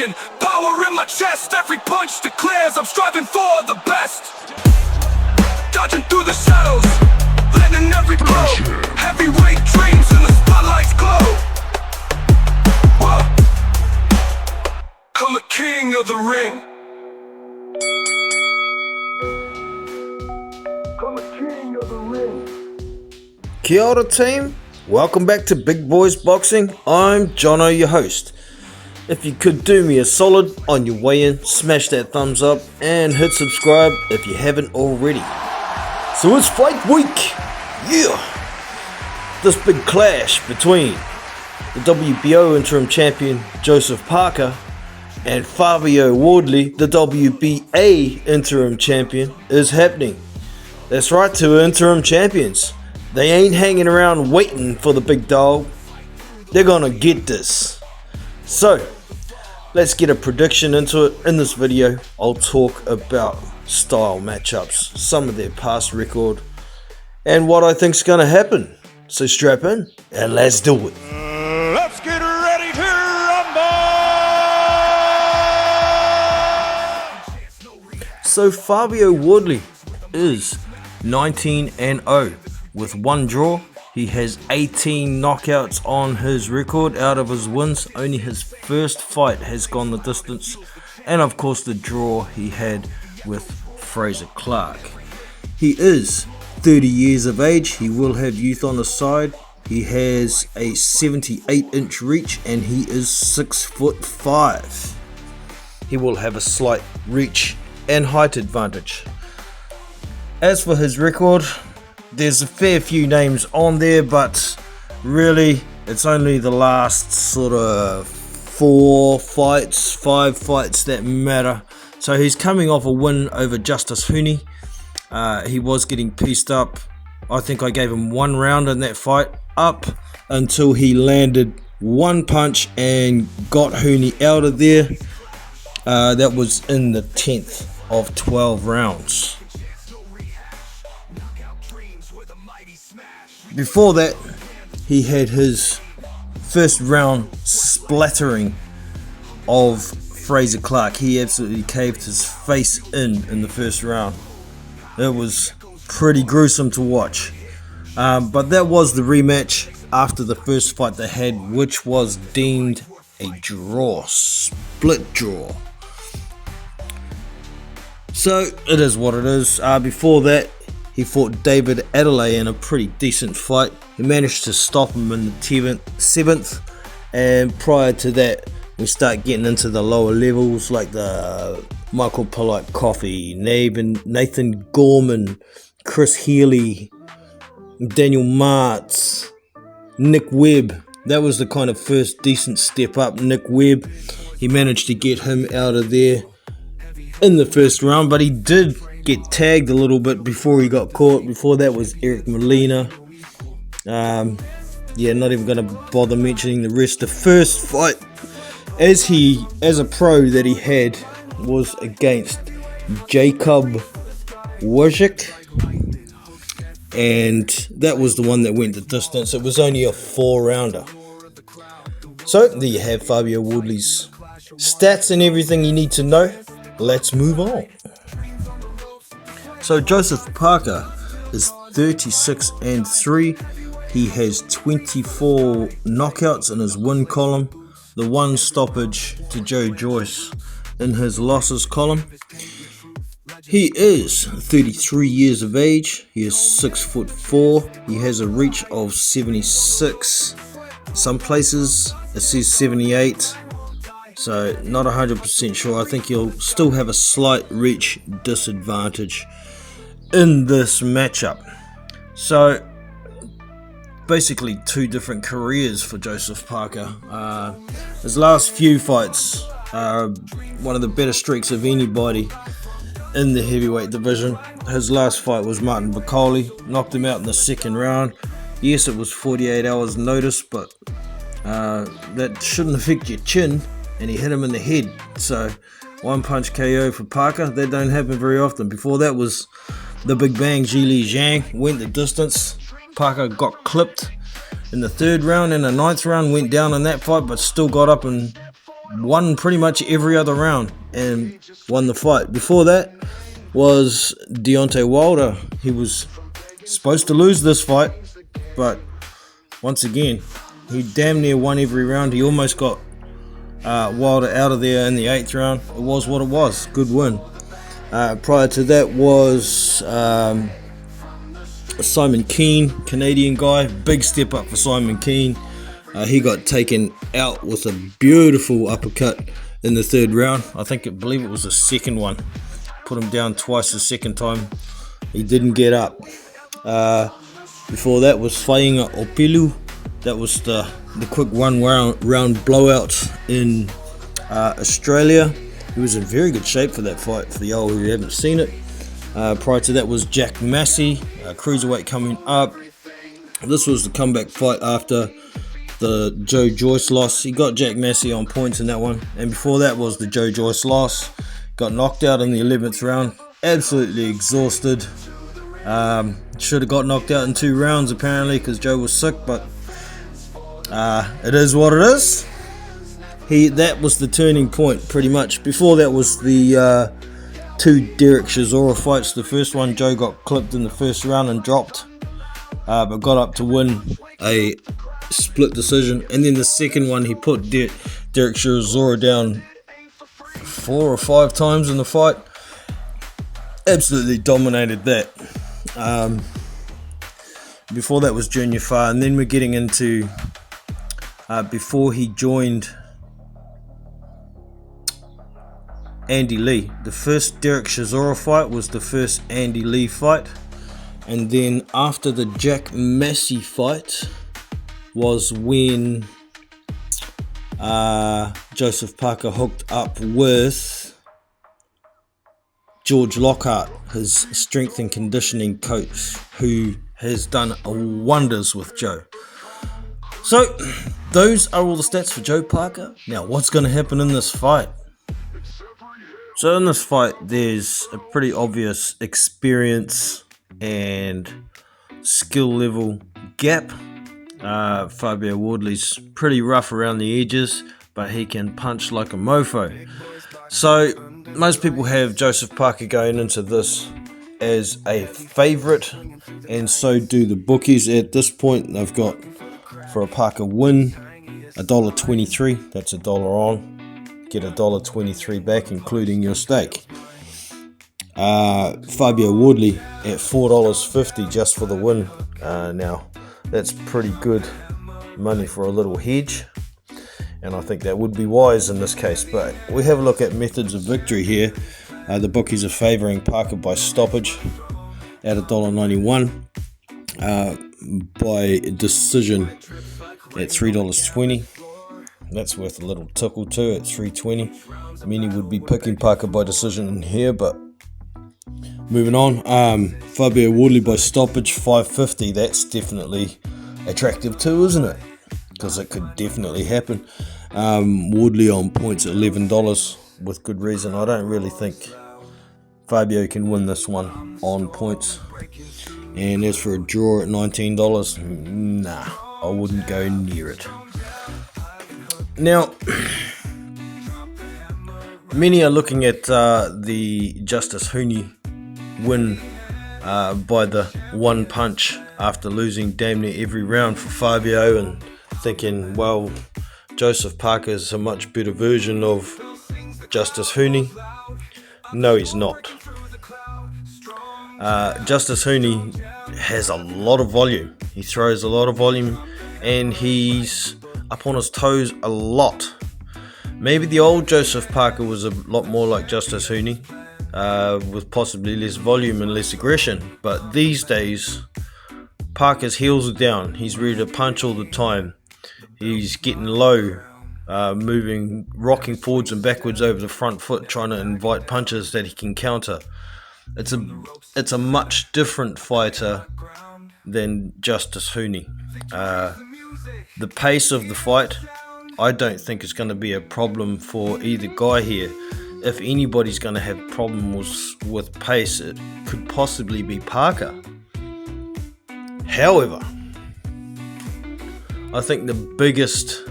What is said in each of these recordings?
champion. Power in my chest, every punch declares I'm striving for the best. Dodging through the shadows, letting every blow. Heavyweight dreams in the spotlight's glow. Whoa. I'm the king of the ring. I'm the king of the ring. Kia ora team, welcome back to Big Boys Boxing. I'm Jono, your host. If you could do me a solid on your way in, smash that thumbs up and hit subscribe if you haven't already. So it's fight week, yeah! This big clash between the WBO interim champion Joseph Parker and Fabio Wardley, the WBA interim champion, is happening. That's right, two interim champions. They ain't hanging around waiting for the big dog. They're gonna get this. So, let's get a prediction into it. In this video, I'll talk about style matchups, some of their past record, and what I think's gonna happen. So strap in, and let's do it. Let's get ready to rumble! So Fabio Wardley is 19-0 with one draw. He has 18 knockouts on his record. Out of his wins, only his first fight has gone the distance, and of course the draw he had with Frazer Clark. He is 30 years of age. He will have youth on his side. He has a 78-inch reach and he is 6'5". He will have a slight reach and height advantage. As for his record, there's a fair few names on there, but really it's only the last sort of 5 fights that matter. So he's coming off a win over Justice Huni. He was getting pieced up. I think I gave him 1 round in that fight, up until he landed 1 punch and got Huni out of there. That was in the 10th of 12 rounds. Before that, he had his first round splattering of Frazer Clark. He absolutely caved his face in the first round. It was pretty gruesome to watch. But that was the rematch after the first fight they had, which was deemed a draw, split draw. So it is what it is. Before that, he fought David Adelaide in a pretty decent fight. He managed to stop him in the 7th, and prior to that, we start getting into the lower levels like the Michael Polite Coffey, Nathan Gorman, Chris Healy, Daniel Martz, Nick Webb. That was the kind of first decent step up. Nick Webb, he managed to get him out of there in the first round, but he did get tagged a little bit before he got caught. Before that was Eric Molina. Not even going to bother mentioning the rest. The first fight as a pro that he had was against Jacob Wojcik, and that was the one that went the distance. It was only a 4-rounder. So there you have Fabio Wardley's stats and everything you need to know. Let's move on. So Joseph Parker is 36-3. He has 24 knockouts in his win column, the 1 stoppage to Joe Joyce in his losses column. He is 33 years of age. He is 6'4". He has a reach of 76. Some places it says 78. So not 100% sure. I think he'll still have a slight reach disadvantage in this matchup. So basically 2 different careers for Joseph Parker. His last few fights are one of the better streaks of anybody in the heavyweight division. His last fight was Martin Bacoli, knocked him out in the 2nd round. Yes, it was 48 hours notice, but that shouldn't affect your chin, and he hit him in the head. So 1 punch KO for Parker. That don't happen very often. Before that was the Big Bang, Zhili Zhang, went the distance. Parker got clipped in the 3rd round, and the 9th round went down in that fight, but still got up and won pretty much every other round and won the fight. Before that was Deontay Wilder. He was supposed to lose this fight, but once again, he damn near won every round. He almost got Wilder out of there in the 8th round. It was what it was. Good win. Prior to that was Simon Keane, Canadian guy. Big step up for Simon Keane. He got taken out with a beautiful uppercut in the 3rd round. I believe it was the 2nd one. Put him down twice the 2nd time. He didn't get up. Before that was Fainga Opilu. That was the quick 1 round blowout in Australia. He was in very good shape for that fight, for y'all who haven't seen it. Prior to that was Jack Massey, cruiserweight coming up. This was the comeback fight after the Joe Joyce loss. He got Jack Massey on points in that one. And before that was the Joe Joyce loss. Got knocked out in the 11th round. Absolutely exhausted. Should have got knocked out in 2 rounds apparently because Joe was sick, but it is what it is. That was the turning point pretty much. Before that was the 2 Derek Chisora fights. The first one, Joe got clipped in the 1st round and dropped, but got up to win a split decision. And then the 2nd one, he put Derek Chisora down 4 or 5 times in the fight. Absolutely dominated that. Before that was Junior Farr, and then we're getting into before he joined Andy Lee. The first Derek Chisora fight was the first Andy Lee fight, and then after the Jack Massey fight was when Joseph Parker hooked up with George Lockhart, his strength and conditioning coach, who has done wonders with Joe. So those are all the stats for Joe Parker. Now what's going to happen in this fight? So in this fight there's a pretty obvious experience and skill level gap. Fabio Wardley's pretty rough around the edges, but he can punch like a mofo. So most people have Joseph Parker going into this as a favourite, and so do the bookies. At this point they've got, for a Parker win, $1.23. That's $1 on. Get $1.23 back, including your stake. Fabio Wardley at $4.50 just for the win. Now that's pretty good money for a little hedge, and I think that would be wise in this case. But we have a look at methods of victory here. The bookies are favouring Parker by stoppage at $1.91, by decision at $3.20. That's worth a little tickle too at $3.20. Many would be picking Parker by decision in here, but moving on. Fabio Wardley by stoppage $5.50. That's definitely attractive too, isn't it? Because it could definitely happen. Wardley on points at $11 with good reason. I don't really think Fabio can win this one on points. And as for a draw at $19, nah, I wouldn't go near it. Now, many are looking at the Justice Hooney win by the 1 punch after losing damn near every round for Fabio, and thinking, well, Joseph Parker is a much better version of Justice Hooney. No, he's not. Justice Hooney has a lot of volume. He throws a lot of volume, and he's up on his toes a lot. Maybe the old Joseph Parker was a lot more like Justice Hooney, with possibly less volume and less aggression. But these days, Parker's heels are down. He's ready to punch all the time. He's getting low, moving, rocking forwards and backwards over the front foot, trying to invite punches that he can counter. It's a much different fighter than Justice Hooney. The pace of the fight, I don't think is going to be a problem for either guy here. If anybody's going to have problems with pace, it could possibly be Parker. However, I think the biggest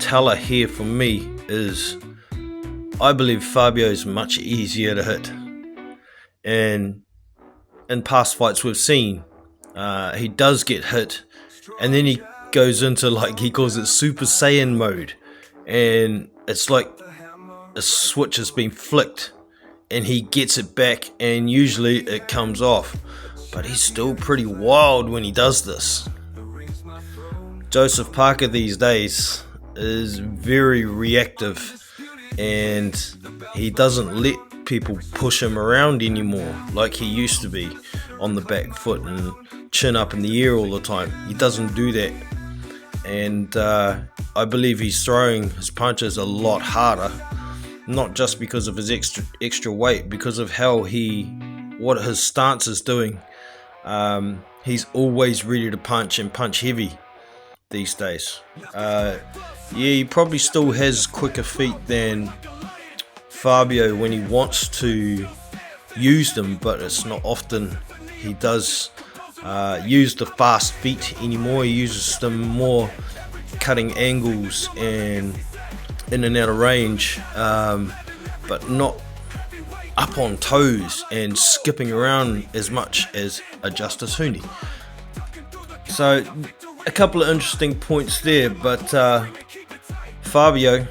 teller here for me is I believe Fabio is much easier to hit. And in past fights we've seen, he does get hit, and then he goes into, like he calls it, Super Saiyan mode, and it's like a switch has been flicked and he gets it back, and usually it comes off, but he's still pretty wild when he does this. Joseph Parker these days is very reactive, and he doesn't let people push him around anymore like he used to be, on the back foot and chin up in the air all the time. He doesn't do that, and I believe he's throwing his punches a lot harder, not just because of his extra weight, because of what his stance is doing. He's always ready to punch, and punch heavy these days. He probably still has quicker feet than Fabio when he wants to use them, but it's not often he does use the fast feet anymore. He uses them more cutting angles and in and out of range, but not up on toes and skipping around as much as a Justice Huni. So a couple of interesting points there, but Fabio,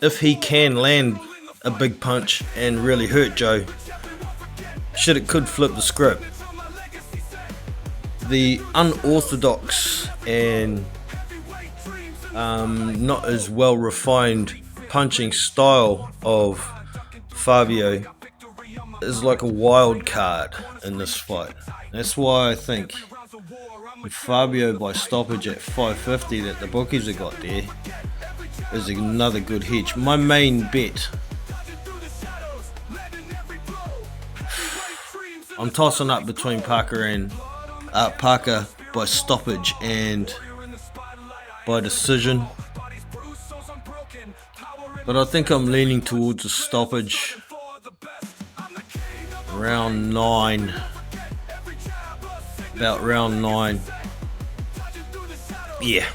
if he can land a big punch and really hurt Joe, it could flip the script. The unorthodox and not as well refined punching style of Fabio is like a wild card in this fight. That's why I think Fabio by stoppage at 550 that the bookies have got there is another good hedge. My main bet, I'm tossing up between Parker by stoppage and by decision, but I think I'm leaning towards a stoppage round 9. About round 9. Yeah,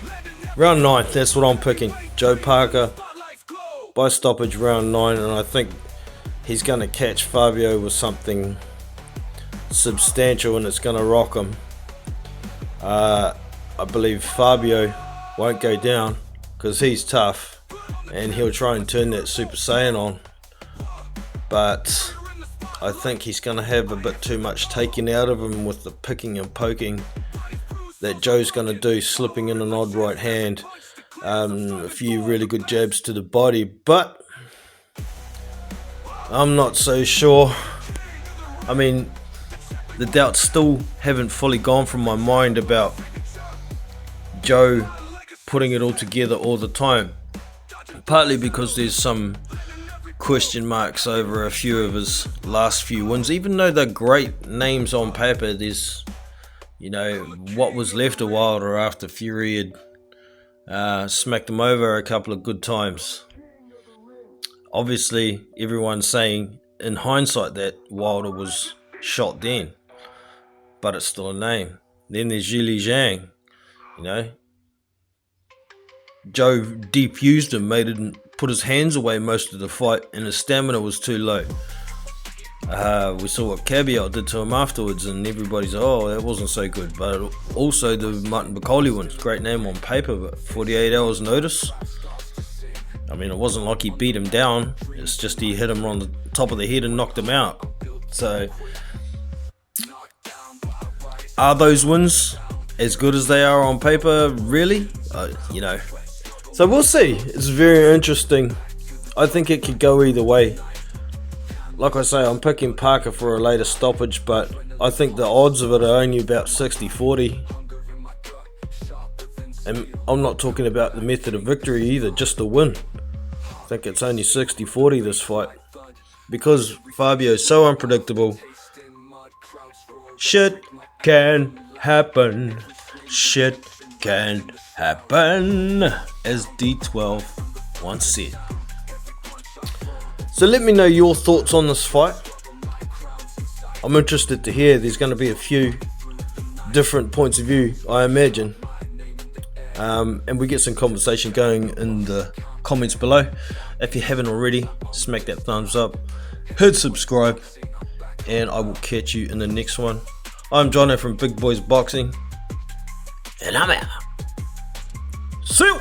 round 9, that's what I'm picking. Joe Parker by stoppage round 9, and I think he's going to catch Fabio with something substantial, and it's going to rock him. I believe Fabio won't go down because he's tough, and he'll try and turn that Super Saiyan on, but I think he's going to have a bit too much taken out of him with the picking and poking that Joe's going to do, slipping in an odd right hand, a few really good jabs to the body, but I'm not so sure. I mean, the doubts still haven't fully gone from my mind about Joe putting it all together all the time, partly because there's some question marks over a few of his last few wins. Even though they're great names on paper, there's, what was left of Wilder after Fury had smacked him over a couple of good times. Obviously, everyone's saying in hindsight that Wilder was shot then, but it's still a name. Then there's Zhili Zhang, Joe deep used him, made him put his hands away most of the fight, and his stamina was too low. We saw what Caveat did to him afterwards, and everybody's that wasn't so good. But also the Martin Bakole one, great name on paper, but 48 hours notice. I mean, it wasn't like he beat him down, it's just he hit him on the top of the head and knocked him out. So are those wins as good as they are on paper, really? So we'll see. It's very interesting. I think it could go either way. Like I say, I'm picking Parker for a later stoppage, but I think the odds of it are only about 60-40. And I'm not talking about the method of victory either, just the win. I think it's only 60-40 this fight. Because Fabio is so unpredictable. Shit can happen. Shit can happen, as D12 once said. So let me know your thoughts on this fight. I'm interested to hear. There's going to be a few different points of view, I imagine. and we get some conversation going in the comments below. If you haven't already, smack that thumbs up, hit subscribe, and I will catch you in the next one. I'm Jono from Big Boys Boxing, and I'm out. See you.